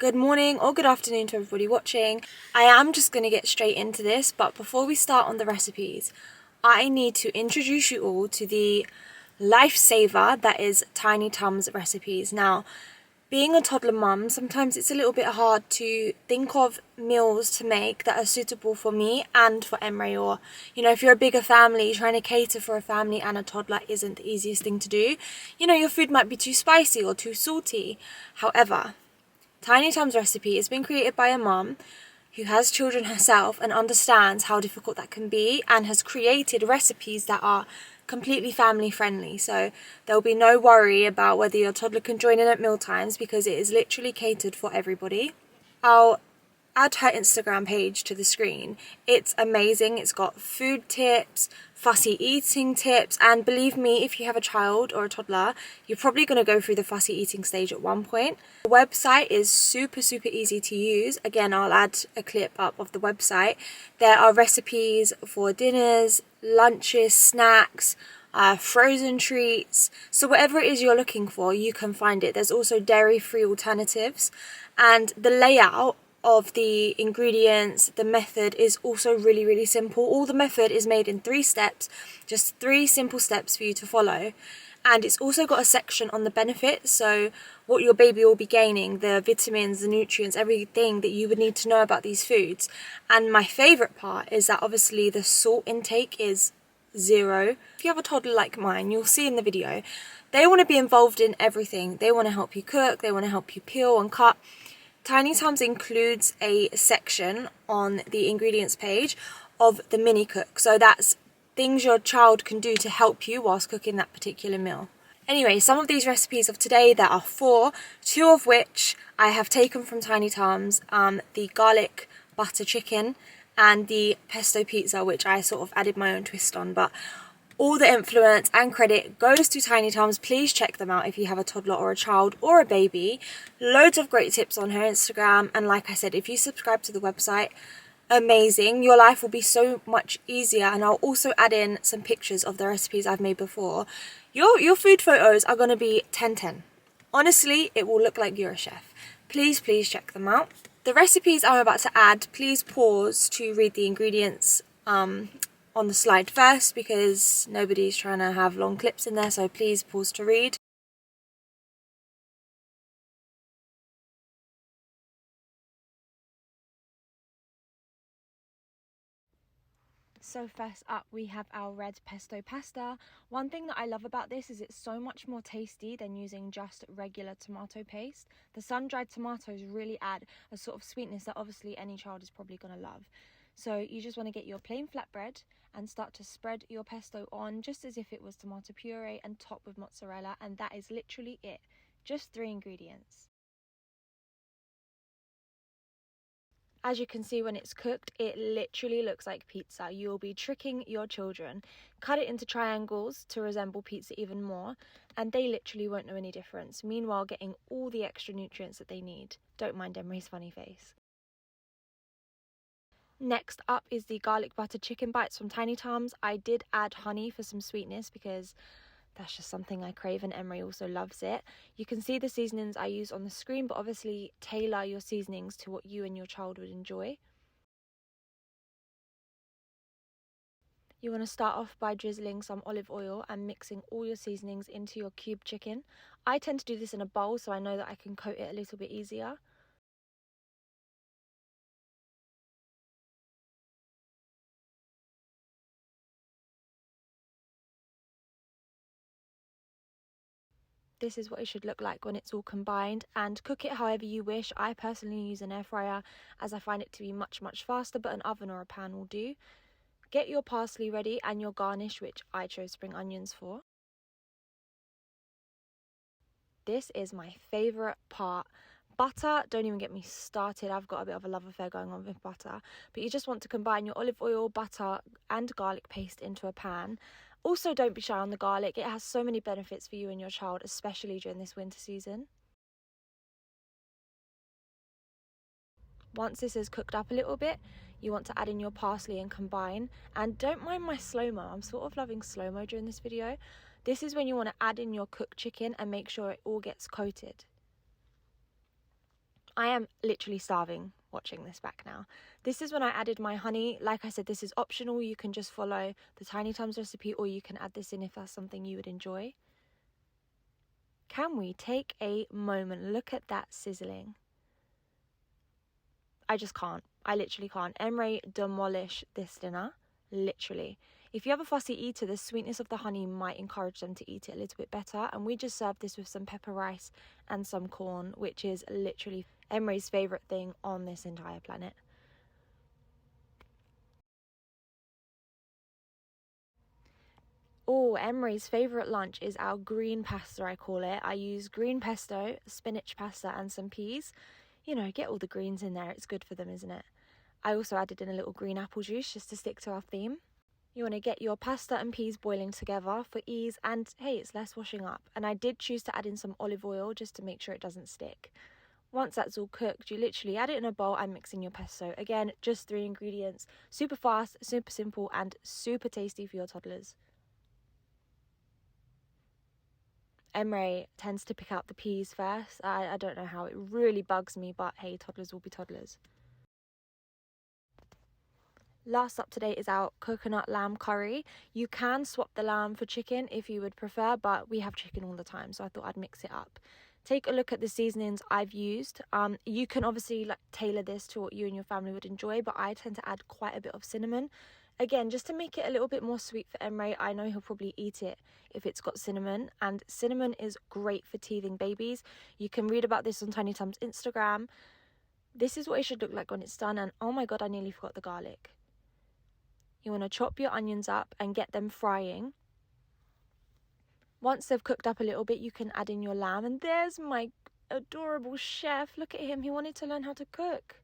Good morning or good afternoon to everybody watching. I am just going to get straight into this, but before we start on the recipes, I need to introduce you all to the lifesaver that is Tiny Tums recipes. Now, being a toddler mum, sometimes it's a little bit hard to think of meals to make that are suitable for me and for Emre, or if you're a bigger family, trying to cater for a family and a toddler isn't the easiest thing to do. Your food might be too spicy or too salty. However, Tiny Tums recipe has been created by a mum who has children herself and understands how difficult that can be, and has created recipes that are completely family friendly. So there'll be no worry about whether your toddler can join in at meal times, because it is literally catered for everybody. I'll add her Instagram page to the screen. It's amazing. It's got food tips, fussy eating tips, and believe me, if you have a child or a toddler, you're probably going to go through the fussy eating stage at one point. The website is super easy to use. Again, I'll add a clip up of the website. There are recipes for dinners, lunches, snacks, frozen treats. So whatever it is you're looking for, you can find it. There's also dairy-free alternatives, and the layout of the ingredients, the method is also really simple. All the method is made in 3 steps, just 3 simple steps for you to follow. And it's also got a section on the benefits, so what your baby will be gaining, the vitamins, the nutrients, everything that you would need to know about these foods. And my favourite part is that obviously the salt intake is 0. If you have a toddler like mine, you'll see in the video, they want to be involved in everything. They want to help you cook, they want to help you peel and cut. Tiny Tums includes a section on the ingredients page of the mini cook. So that's things your child can do to help you whilst cooking that particular meal. Anyway, some of these recipes of today, there are 4, 2 of which I have taken from Tiny Tums, the garlic butter chicken and the pesto pizza, which I sort of added my own twist on, but all the influence and credit goes to Tiny Tums. Please check them out if you have a toddler or a child or a baby. Loads of great tips on her Instagram, and like I said, if you subscribe to the website, amazing. Your life will be so much easier, and I'll also add in some pictures of the recipes I've made before. Your food photos are going to be 10/10. Honestly, it will look like you're a chef. Please check them out. The recipes I'm about to add, please pause to read the ingredients on the slide first, because nobody's trying to have long clips in there, so please pause to read. So first up, we have our red pesto pasta. One thing that I love about this is it's so much more tasty than using just regular tomato paste. The sun-dried tomatoes really add a sort of sweetness that obviously any child is probably going to love. So you just want to get your plain flatbread and start to spread your pesto on just as if it was tomato puree, and top with mozzarella, and that is literally it. Just 3 ingredients. As you can see, when it's cooked, it literally looks like pizza. You'll be tricking your children. Cut it into triangles to resemble pizza even more, and they literally won't know any difference. Meanwhile, getting all the extra nutrients that they need. Don't mind Emery's funny face. Next up is the garlic butter chicken bites from Tiny Tums. I did add honey for some sweetness, because that's just something I crave, and Emery also loves it. You can see the seasonings I use on the screen, but obviously tailor your seasonings to what you and your child would enjoy. You want to start off by drizzling some olive oil and mixing all your seasonings into your cubed chicken. I tend to do this in a bowl, so I know that I can coat it a little bit easier. This is what it should look like when it's all combined, and cook it however you wish. I personally use an air fryer as I find it to be much faster, but an oven or a pan will do. Get your parsley ready and your garnish, which I chose spring onions for. This is my favourite part. Butter, don't even get me started. I've got a bit of a love affair going on with butter. But you just want to combine your olive oil, butter and garlic paste into a pan. Also, don't be shy on the garlic. It has so many benefits for you and your child, especially during this winter season. Once this is cooked up a little bit, you want to add in your parsley and combine. And don't mind my slow-mo. I'm sort of loving slow-mo during this video. This is when you want to add in your cooked chicken and make sure it all gets coated. I am literally starving watching this back now. This is when I added my honey. Like I said, this is optional. You can just follow the Tiny Tums recipe, or you can add this in if that's something you would enjoy. Can we take a moment? Look at that sizzling. I just can't. I literally can't. Emre demolish this dinner. Literally. If you have a fussy eater, the sweetness of the honey might encourage them to eat it a little bit better. And we just served this with some pepper rice and some corn, which is literally Emre's favourite thing on this entire planet. Oh, Emre's favourite lunch is our green pasta, I call it. I use green pesto, spinach pasta and some peas. You know, get all the greens in there. It's good for them, isn't it? I also added in a little green apple juice just to stick to our theme. You want to get your pasta and peas boiling together for ease, and hey, it's less washing up. And I did choose to add in some olive oil just to make sure it doesn't stick. Once that's all cooked, you literally add it in a bowl and mix in your pesto. Again, just 3 ingredients. Super fast, super simple, and super tasty for your toddlers. Emre tends to pick out the peas first. I don't know how, it really bugs me, but hey, toddlers will be toddlers. Last up today is our coconut lamb curry. You can swap the lamb for chicken if you would prefer, but we have chicken all the time, so I thought I'd mix it up. Take a look at the seasonings I've used. You can obviously tailor this to what you and your family would enjoy, but I tend to add quite a bit of cinnamon. Again, just to make it a little bit more sweet for Emre. I know he'll probably eat it if it's got cinnamon, and cinnamon is great for teething babies. You can read about this on Tiny Tums Instagram. This is what it should look like when it's done, and oh my god, I nearly forgot the garlic. You want to chop your onions up and get them frying. Once they've cooked up a little bit, you can add in your lamb. And there's my adorable chef. Look at him. He wanted to learn how to cook.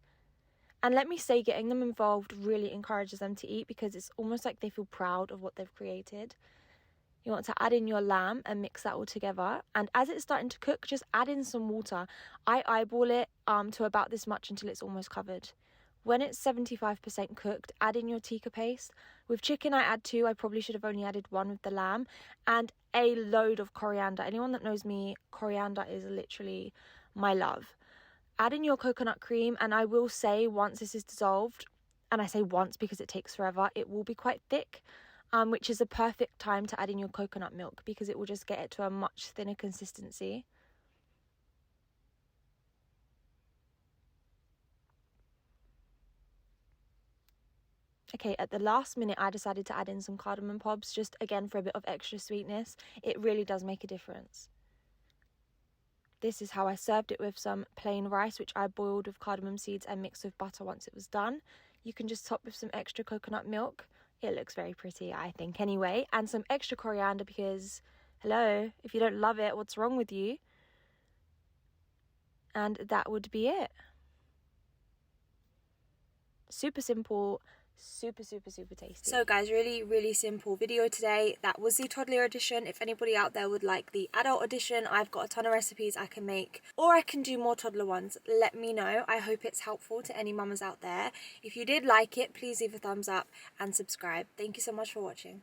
And let me say, getting them involved really encourages them to eat, because it's almost like they feel proud of what they've created. You want to add in your lamb and mix that all together. And as it's starting to cook, just add in some water. I eyeball it to about this much until it's almost covered. When it's 75% cooked, add in your tikka paste. With chicken, I add 2. I probably should have only added 1 with the lamb. And a load of coriander. Anyone that knows me, coriander is literally my love. Add in your coconut cream, and I will say, once this is dissolved, and I say once because it takes forever, it will be quite thick, which is a perfect time to add in your coconut milk, because it will just get it to a much thinner consistency. Okay, at the last minute, I decided to add in some cardamom pods, just again for a bit of extra sweetness. It really does make a difference. This is how I served it with some plain rice, which I boiled with cardamom seeds and mixed with butter once it was done. You can just top with some extra coconut milk. It looks very pretty, I think, anyway. And some extra coriander, because, hello, if you don't love it, what's wrong with you? And that would be it. Super simple, super tasty. So guys, really simple video today. That was the toddler edition. If anybody out there would like the adult edition, I've got a ton of recipes I can make, or I can do more toddler ones. Let me know. I hope it's helpful to any mamas out there. If you did like it, please leave a thumbs up and subscribe. Thank you so much for watching.